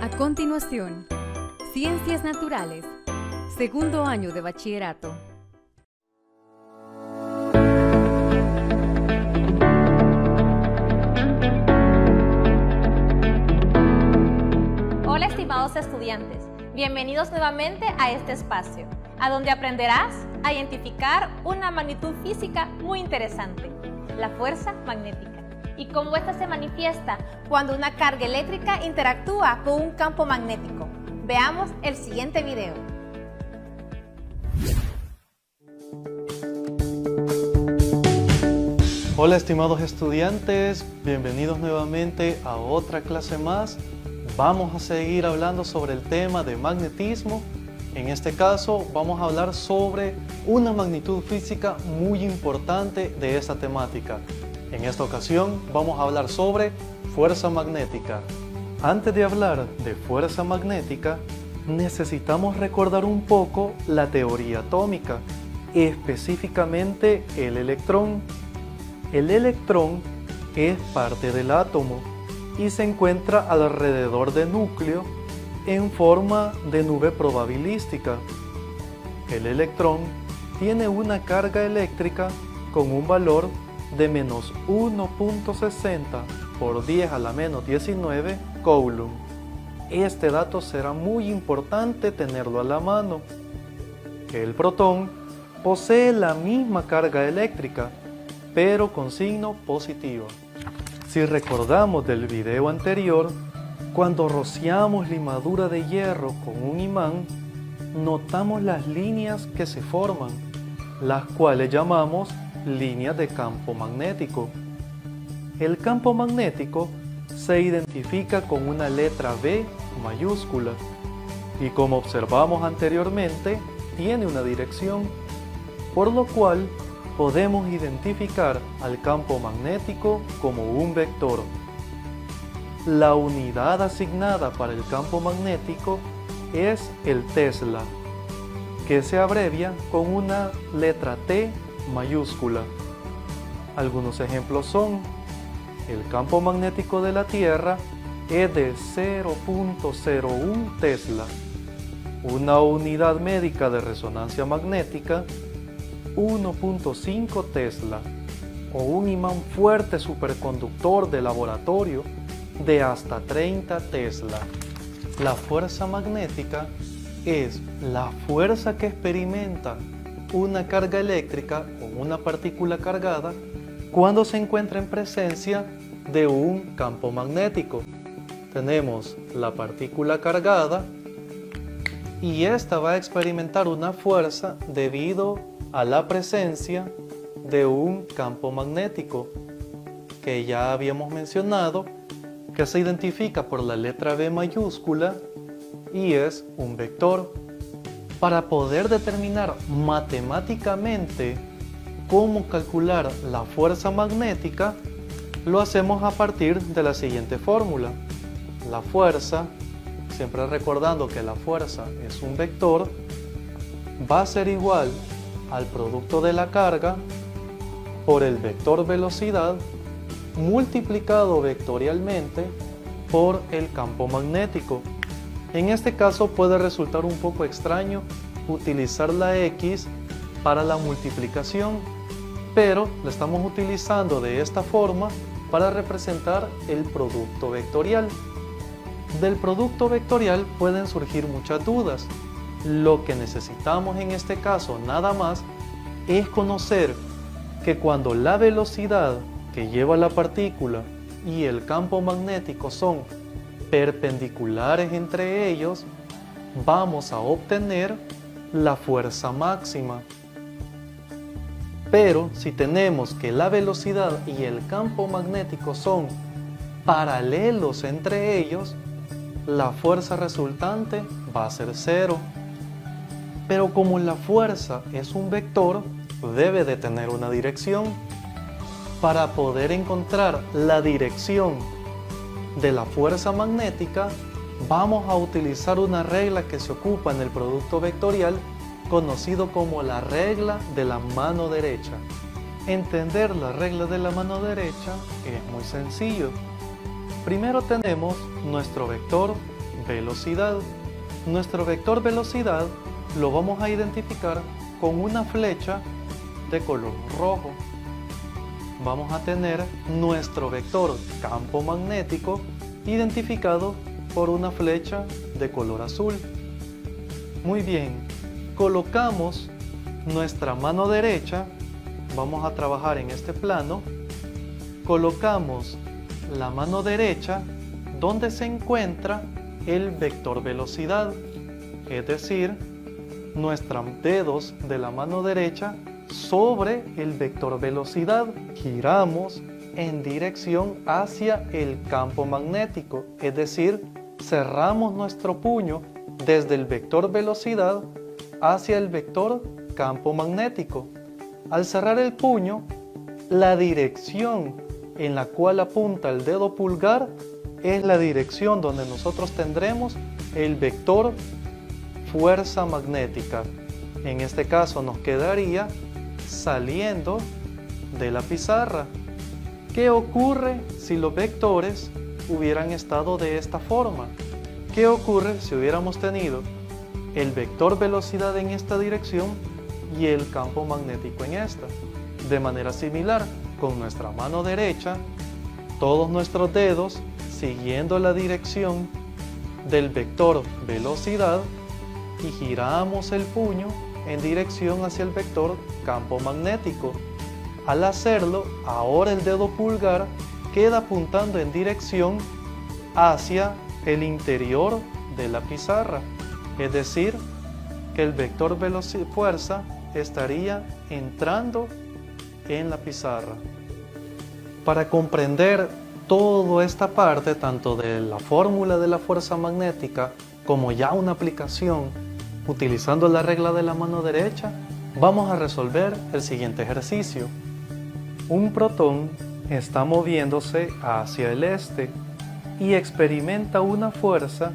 A continuación, Ciencias Naturales, segundo año de bachillerato. Hola estimados estudiantes, bienvenidos nuevamente a este espacio, a donde aprenderás a identificar una magnitud física muy interesante, la fuerza magnética, y cómo esta se manifiesta cuando una carga eléctrica interactúa con un campo magnético. Veamos el siguiente video. Hola estimados estudiantes, bienvenidos nuevamente a otra clase más. Vamos a seguir hablando sobre el tema de magnetismo. En este caso vamos a hablar sobre una magnitud física muy importante de esta temática. En esta ocasión vamos a hablar sobre fuerza magnética. Antes de hablar de fuerza magnética, necesitamos recordar un poco la teoría atómica, específicamente el electrón. El electrón es parte del átomo y se encuentra alrededor del núcleo en forma de nube probabilística. El electrón tiene una carga eléctrica con un valor de menos 1.60 por 10 a la menos 19 coulomb. Este dato será muy importante tenerlo a la mano. El protón posee la misma carga eléctrica, pero con signo positivo. Si recordamos del video anterior, cuando rociamos limadura de hierro con un imán, notamos las líneas que se forman, las cuales llamamos líneas de campo magnético. El campo magnético se identifica con una letra B mayúscula y, como observamos anteriormente, tiene una dirección, por lo cual podemos identificar al campo magnético como un vector. La unidad asignada para el campo magnético es el Tesla, que se abrevia con una letra T mayúscula. Algunos ejemplos son: el campo magnético de la Tierra es de 0.01 Tesla, una unidad médica de resonancia magnética 1.5 Tesla, o un imán fuerte superconductor de laboratorio de hasta 30 Tesla. La fuerza magnética es la fuerza que experimenta una carga eléctrica o una partícula cargada cuando se encuentra en presencia de un campo magnético. Tenemos la partícula cargada y esta va a experimentar una fuerza debido a la presencia de un campo magnético que ya habíamos mencionado, que se identifica por la letra B mayúscula y es un vector. Para poder determinar matemáticamente cómo calcular la fuerza magnética, lo hacemos a partir de la siguiente fórmula. La fuerza, siempre recordando que la fuerza es un vector, va a ser igual al producto de la carga por el vector velocidad multiplicado vectorialmente por el campo magnético. En este caso puede resultar un poco extraño utilizar la X para la multiplicación, pero la estamos utilizando de esta forma para representar el producto vectorial. Del producto vectorial pueden surgir muchas dudas. Lo que necesitamos en este caso nada más es conocer que cuando la velocidad que lleva la partícula y el campo magnético son perpendiculares entre ellos, vamos a obtener la fuerza máxima. Pero si tenemos que la velocidad y el campo magnético son paralelos entre ellos, la fuerza resultante va a ser 0. Pero como la fuerza es un vector, debe de tener una dirección. Para poder encontrar la dirección de la fuerza magnética, vamos a utilizar una regla que se ocupa en el producto vectorial, conocido como la regla de la mano derecha. Entender la regla de la mano derecha es muy sencillo. Primero tenemos nuestro vector velocidad. Nuestro vector velocidad lo vamos a identificar con una flecha de color rojo. Vamos a tener nuestro vector campo magnético identificado por una flecha de color azul. Muy bien, colocamos nuestra mano derecha, vamos a trabajar en este plano, colocamos la mano derecha donde se encuentra el vector velocidad, es decir, nuestros dedos de la mano derecha sobre el vector velocidad. Giramos en dirección hacia el campo magnético, es decir, cerramos nuestro puño desde el vector velocidad hacia el vector campo magnético. Al cerrar el puño, la dirección en la cual apunta el dedo pulgar es la dirección donde nosotros tendremos el vector fuerza magnética. En este caso nos quedaría saliendo de la pizarra. ¿Qué ocurre si los vectores hubieran estado de esta forma? ¿Qué ocurre si hubiéramos tenido el vector velocidad en esta dirección y el campo magnético en esta? De manera similar, con nuestra mano derecha, todos nuestros dedos siguiendo la dirección del vector velocidad y giramos el puño en dirección hacia el vector campo magnético. Al hacerlo, ahora el dedo pulgar queda apuntando en dirección hacia el interior de la pizarra, es decir, que el vector fuerza estaría entrando en la pizarra. Para comprender toda esta parte, tanto de la fórmula de la fuerza magnética como ya una aplicación utilizando la regla de la mano derecha, vamos a resolver el siguiente ejercicio. Un protón está moviéndose hacia el este y experimenta una fuerza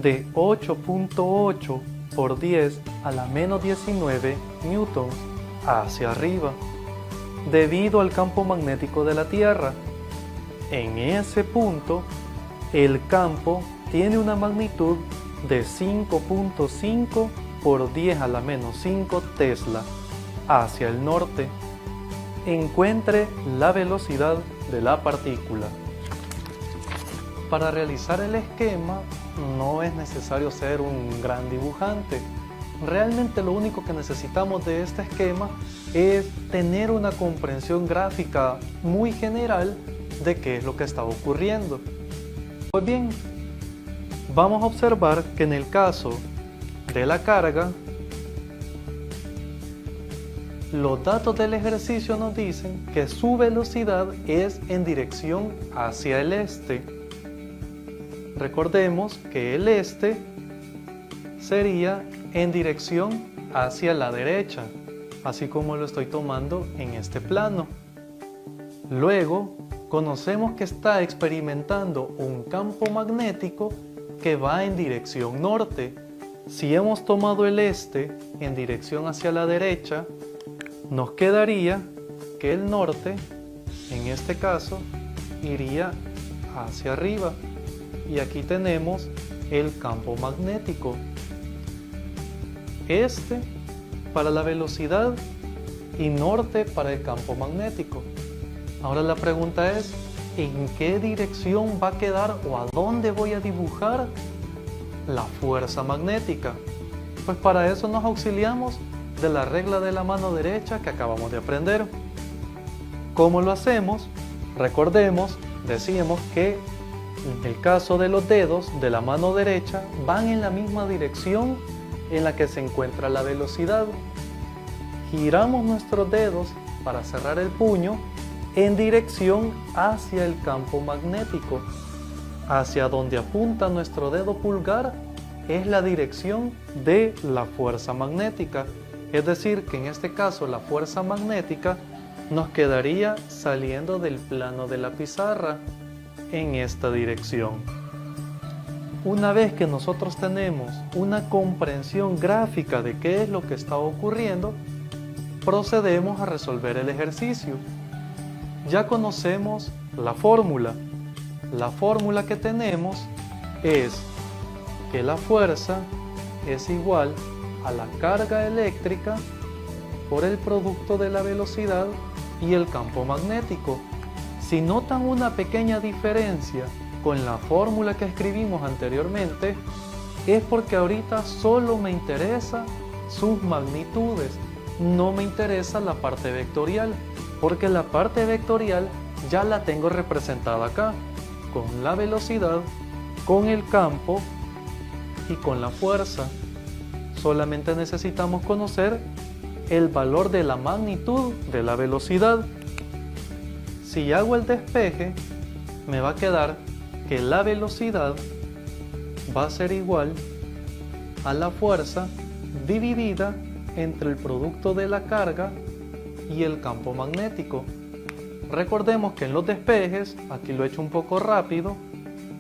de 8.8 por 10 a la menos 19 newtons hacia arriba, debido al campo magnético de la Tierra. En ese punto, el campo tiene una magnitud de 5.5 por 10 a la menos 5 Tesla hacia el norte. Encuentre la velocidad de la partícula. Para realizar el esquema no es necesario ser un gran dibujante. Realmente lo único que necesitamos de este esquema es tener una comprensión gráfica muy general de qué es lo que está ocurriendo. Pues bien, vamos a observar que en el caso de la carga, los datos del ejercicio nos dicen que su velocidad es en dirección hacia el este. Recordemos que el este sería en dirección hacia la derecha, así como lo estoy tomando en este plano. Luego, conocemos que está experimentando un campo magnético que va en dirección norte. Si hemos tomado el este en dirección hacia la derecha, nos quedaría que el norte, en este caso, iría hacia arriba. Y aquí tenemos el campo magnético. Este para la velocidad y norte para el campo magnético. Ahora la pregunta es, ¿en qué dirección va a quedar o a dónde voy a dibujar la fuerza magnética? Pues para eso nos auxiliamos de la regla de la mano derecha que acabamos de aprender. ¿Cómo lo hacemos? Recordemos, decíamos que en el caso de los dedos de la mano derecha van en la misma dirección en la que se encuentra la velocidad. Giramos nuestros dedos para cerrar el puño en dirección hacia el campo magnético. Hacia donde apunta nuestro dedo pulgar es la dirección de la fuerza magnética. Es decir, que en este caso la fuerza magnética nos quedaría saliendo del plano de la pizarra en esta dirección. Una vez que nosotros tenemos una comprensión gráfica de qué es lo que está ocurriendo, procedemos a resolver el ejercicio. Ya conocemos la fórmula. La fórmula que tenemos es que la fuerza es igual a la carga eléctrica por el producto de la velocidad y el campo magnético. Si notan una pequeña diferencia con la fórmula que escribimos anteriormente, es porque ahorita solo me interesa sus magnitudes, no me interesa la parte vectorial, porque la parte vectorial ya la tengo representada acá, con la velocidad, con el campo y con la fuerza. Solamente necesitamos conocer el valor de la magnitud de la velocidad. Si hago el despeje, me va a quedar que la velocidad va a ser igual a la fuerza dividida entre el producto de la carga y el campo magnético. Recordemos que en los despejes, aquí lo he hecho un poco rápido,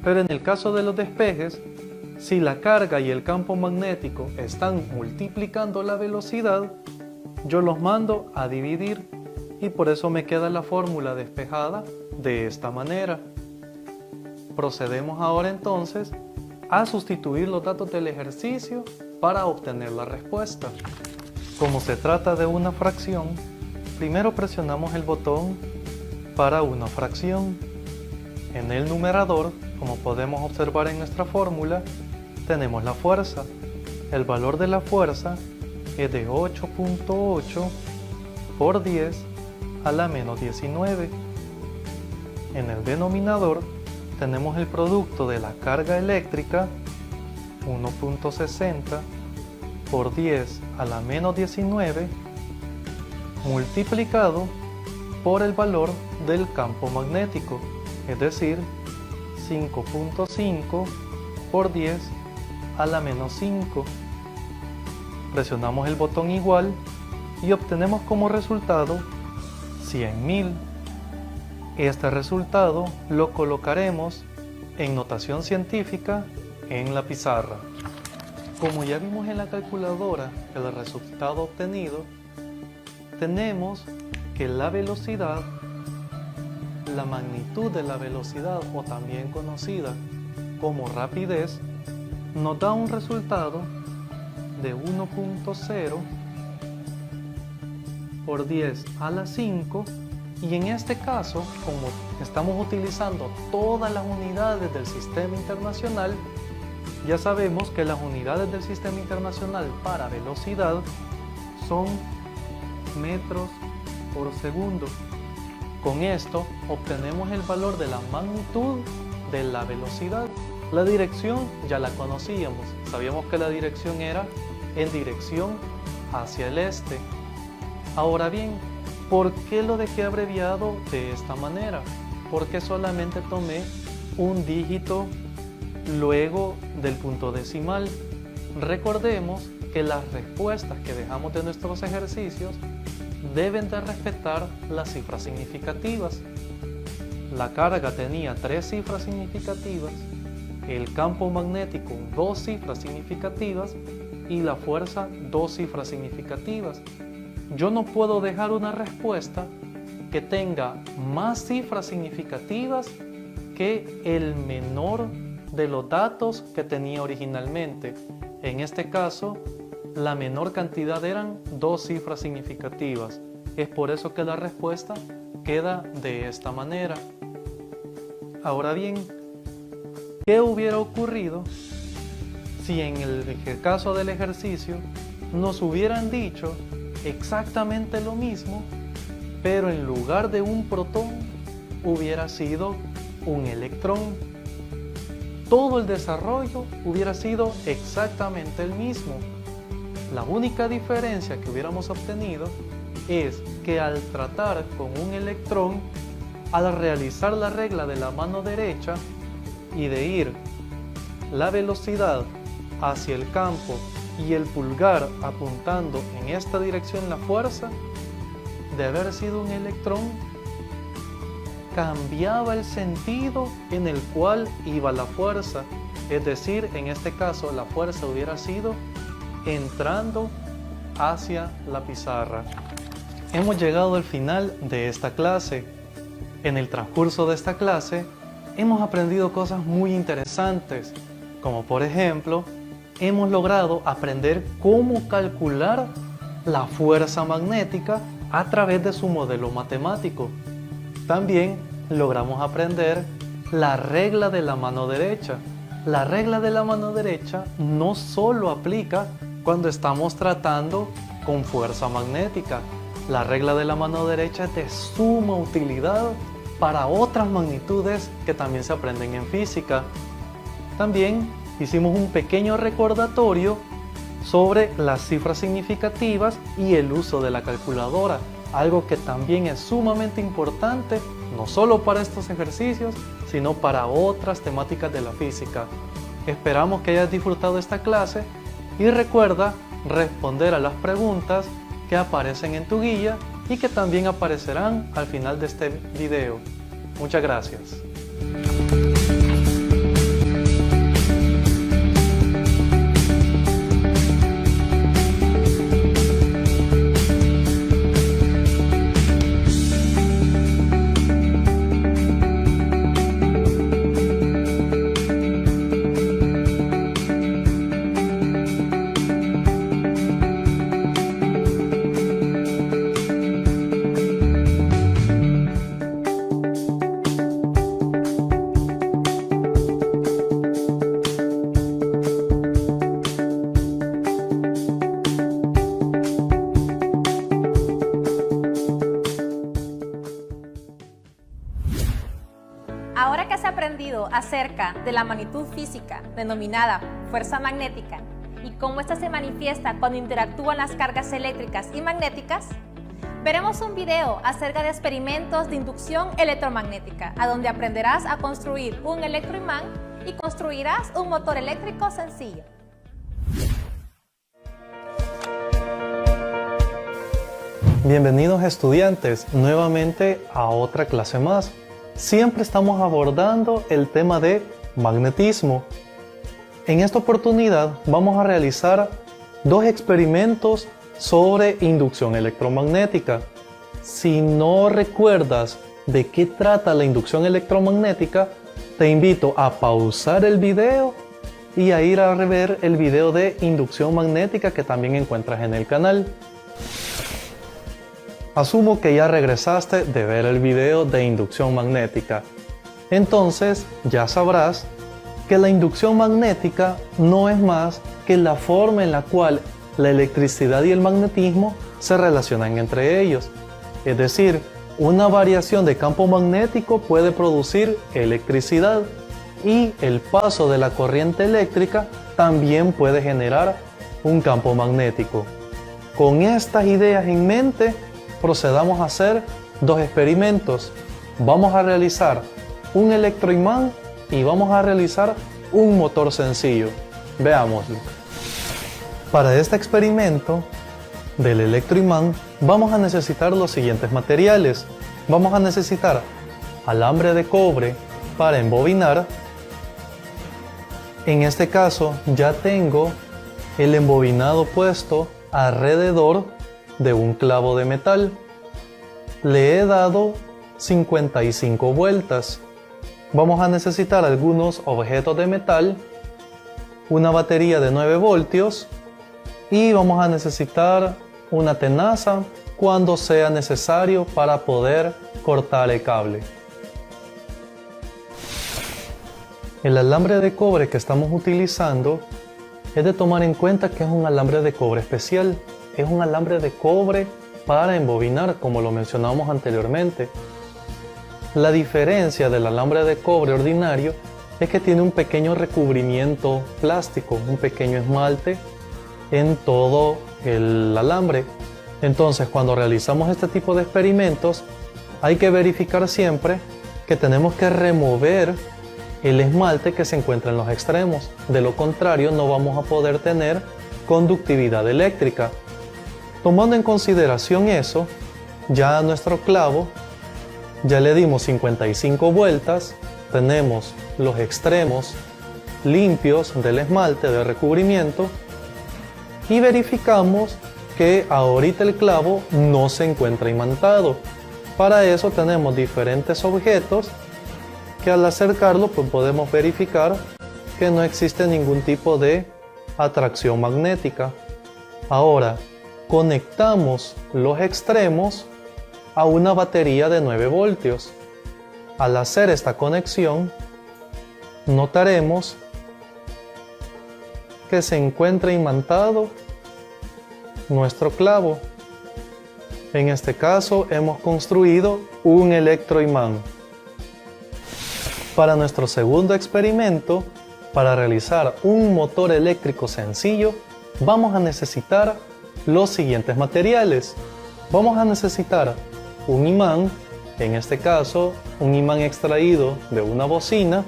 pero en el caso de los despejes, si la carga y el campo magnético están multiplicando la velocidad, yo los mando a dividir y por eso me queda la fórmula despejada de esta manera. Procedemos ahora entonces a sustituir los datos del ejercicio para obtener la respuesta. Como se trata de una fracción, primero presionamos el botón para una fracción. En el numerador, como podemos observar en nuestra fórmula, tenemos la fuerza. El valor de la fuerza es de 8.8 por 10 a la menos 19. En el denominador tenemos el producto de la carga eléctrica, 1.60 por 10 a la menos 19, multiplicado por el valor del campo magnético, es decir, 5.5 por 10 a la menos 5. Presionamos el botón igual y obtenemos como resultado 100.000. Este resultado lo colocaremos en notación científica en la pizarra. Como ya vimos en la calculadora el resultado obtenido, tenemos que la velocidad, la magnitud de la velocidad o también conocida como rapidez, nos da un resultado de 1.0 por 10 a la 5, y en este caso, como estamos utilizando todas las unidades del sistema internacional, ya sabemos que las unidades del sistema internacional para velocidad son metros por segundo. Con esto obtenemos el valor de la magnitud de la velocidad. La dirección ya la conocíamos, sabíamos que la dirección era en dirección hacia el este. Ahora bien, ¿por qué lo dejé abreviado de esta manera? Porque solamente tomé un dígito luego del punto decimal. Recordemos que las respuestas que dejamos de nuestros ejercicios deben de respetar las cifras significativas. La carga tenía 3 cifras significativas, el campo magnético 2 cifras significativas y la fuerza 2 cifras significativas. Yo no puedo dejar una respuesta que tenga más cifras significativas que el menor de los datos que tenía originalmente. En este caso, la menor cantidad eran 2 cifras significativas. Es por eso que la respuesta queda de esta manera. Ahora bien, ¿qué hubiera ocurrido si en el caso del ejercicio nos hubieran dicho exactamente lo mismo, pero en lugar de un protón hubiera sido un electrón? Todo el desarrollo hubiera sido exactamente el mismo. La única diferencia que hubiéramos obtenido es que al tratar con un electrón, al realizar la regla de la mano derecha y de ir la velocidad hacia el campo y el pulgar apuntando en esta dirección la fuerza, de haber sido un electrón, cambiaba el sentido en el cual iba la fuerza. Es decir, en este caso la fuerza hubiera sido entrando hacia la pizarra. Hemos llegado al final de esta clase. En el transcurso de esta clase hemos aprendido cosas muy interesantes. como por ejemplo, hemos logrado aprender cómo calcular la fuerza magnética a través de su modelo matemático. También logramos aprender la regla de la mano derecha. La regla de la mano derecha no solo aplica cuando estamos tratando con fuerza magnética. La regla de la mano derecha es de suma utilidad para otras magnitudes que también se aprenden en física. También hicimos un pequeño recordatorio sobre las cifras significativas y el uso de la calculadora, algo que también es sumamente importante, no solo para estos ejercicios, sino para otras temáticas de la física. Esperamos que hayas disfrutado esta clase y recuerda responder a las preguntas que aparecen en tu guía y que también aparecerán al final de este video. Muchas gracias. Ahora que has aprendido acerca de la magnitud física denominada fuerza magnética y cómo ésta se manifiesta cuando interactúan las cargas eléctricas y magnéticas, veremos un video acerca de experimentos de inducción electromagnética, a donde aprenderás a construir un electroimán y construirás un motor eléctrico sencillo. Bienvenidos estudiantes nuevamente a otra clase más. Siempre estamos abordando el tema de magnetismo. En esta oportunidad vamos a realizar dos experimentos sobre inducción electromagnética. Si no recuerdas de qué trata la inducción electromagnética, te invito a pausar el video y a ir a ver el video de inducción magnética que también encuentras en el canal. Asumo que ya regresaste de ver el video de inducción magnética. Entonces ya sabrás que la inducción magnética no es más que la forma en la cual la electricidad y el magnetismo se relacionan entre ellos. Es decir, una variación de campo magnético puede producir electricidad y el paso de la corriente eléctrica también puede generar un campo magnético. Con estas ideas en mente, procedamos a hacer dos experimentos. Vamos a realizar un electroimán y vamos a realizar un motor sencillo. Veámoslo. Para este experimento del electroimán vamos a necesitar los siguientes materiales. Vamos a necesitar alambre de cobre para embobinar. En este caso ya tengo el embobinado puesto alrededor de un clavo de metal. Le he dado 55 vueltas. Vamos a necesitar algunos objetos de metal, una batería de 9 voltios y vamos a necesitar una tenaza cuando sea necesario para poder cortar el cable. El alambre de cobre que estamos utilizando es de tomar en cuenta que es un alambre de cobre especial. Es un alambre de cobre para embobinar, como lo mencionamos anteriormente. La diferencia del alambre de cobre ordinario es que tiene un pequeño recubrimiento plástico, un pequeño esmalte en todo el alambre. Entonces, cuando realizamos este tipo de experimentos, hay que verificar siempre que tenemos que remover el esmalte que se encuentra en los extremos. De lo contrario, no vamos a poder tener conductividad eléctrica. Tomando en consideración eso, ya a nuestro clavo ya le dimos 55 vueltas, tenemos los extremos limpios del esmalte de recubrimiento y verificamos que ahorita el clavo no se encuentra imantado. Para eso tenemos diferentes objetos que al acercarlo pues podemos verificar que no existe ningún tipo de atracción magnética. Ahora, conectamos los extremos a una batería de 9 voltios. Al hacer esta conexión, notaremos que se encuentra imantado nuestro clavo. En este caso hemos construido un electroimán. Para nuestro segundo experimento, para realizar un motor eléctrico sencillo, vamos a necesitar los siguientes materiales. Vamos a necesitar un imán, en este caso un imán extraído de una bocina,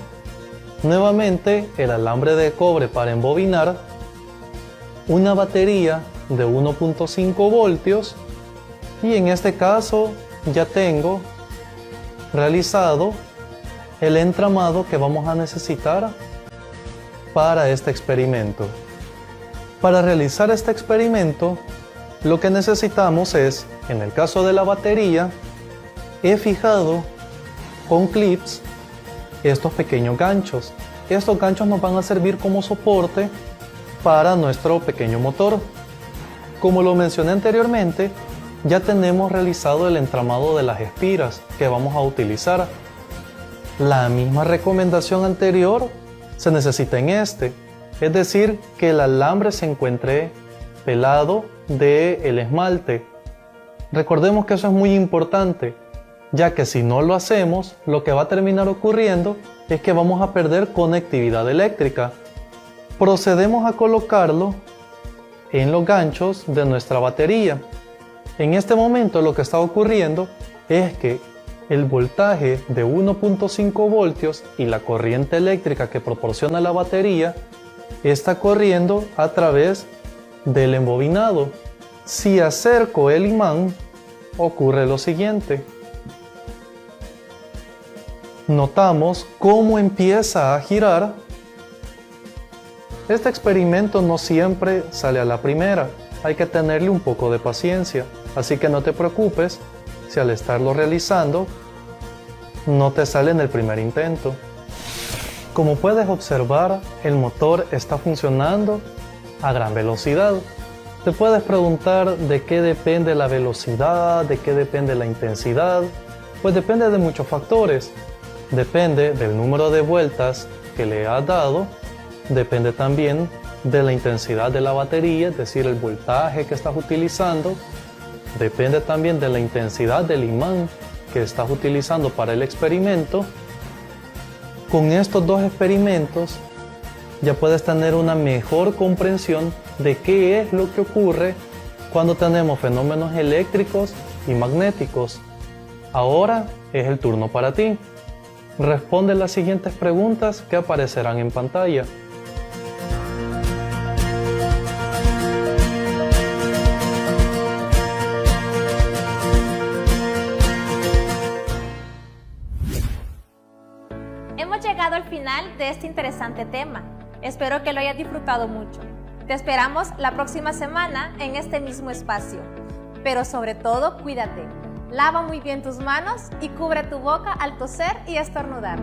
nuevamente el alambre de cobre para embobinar, una batería de 1.5 voltios y en este caso ya tengo realizado el entramado que vamos a necesitar para este experimento. Para realizar este experimento, lo que necesitamos es, en el caso de la batería, he fijado con clips estos pequeños ganchos. Estos ganchos nos van a servir como soporte para nuestro pequeño motor. Como lo mencioné anteriormente, ya tenemos realizado el entramado de las espiras que vamos a utilizar. La misma recomendación anterior se necesita en este, es decir, que el alambre se encuentre pelado del esmalte. Recordemos que eso es muy importante, ya que si no lo hacemos, lo que va a terminar ocurriendo es que vamos a perder conectividad eléctrica. Procedemos a colocarlo en los ganchos de nuestra batería. En este momento lo que está ocurriendo es que el voltaje de 1.5 voltios y la corriente eléctrica que proporciona la batería está corriendo a través del embobinado. Si acerco el imán, ocurre lo siguiente. Notamos cómo empieza a girar. Este experimento no siempre sale a la primera, hay que tenerle un poco de paciencia, así que no te preocupes si al estarlo realizando no te sale en el primer intento. Como puedes observar, el motor está funcionando a gran velocidad. Te puedes preguntar de qué depende la velocidad, de qué depende la intensidad. Pues depende de muchos factores. Depende del número de vueltas que le has dado. Depende también de la intensidad de la batería, es decir, el voltaje que estás utilizando. Depende también de la intensidad del imán que estás utilizando para el experimento. Con estos dos experimentos ya puedes tener una mejor comprensión de qué es lo que ocurre cuando tenemos fenómenos eléctricos y magnéticos. Ahora es el turno para ti. Responde las siguientes preguntas que aparecerán en pantalla. Hemos llegado al final de este interesante tema. Espero que lo hayas disfrutado mucho. Te esperamos la próxima semana en este mismo espacio. Pero sobre todo, cuídate. Lava muy bien tus manos y cubre tu boca al toser y estornudar.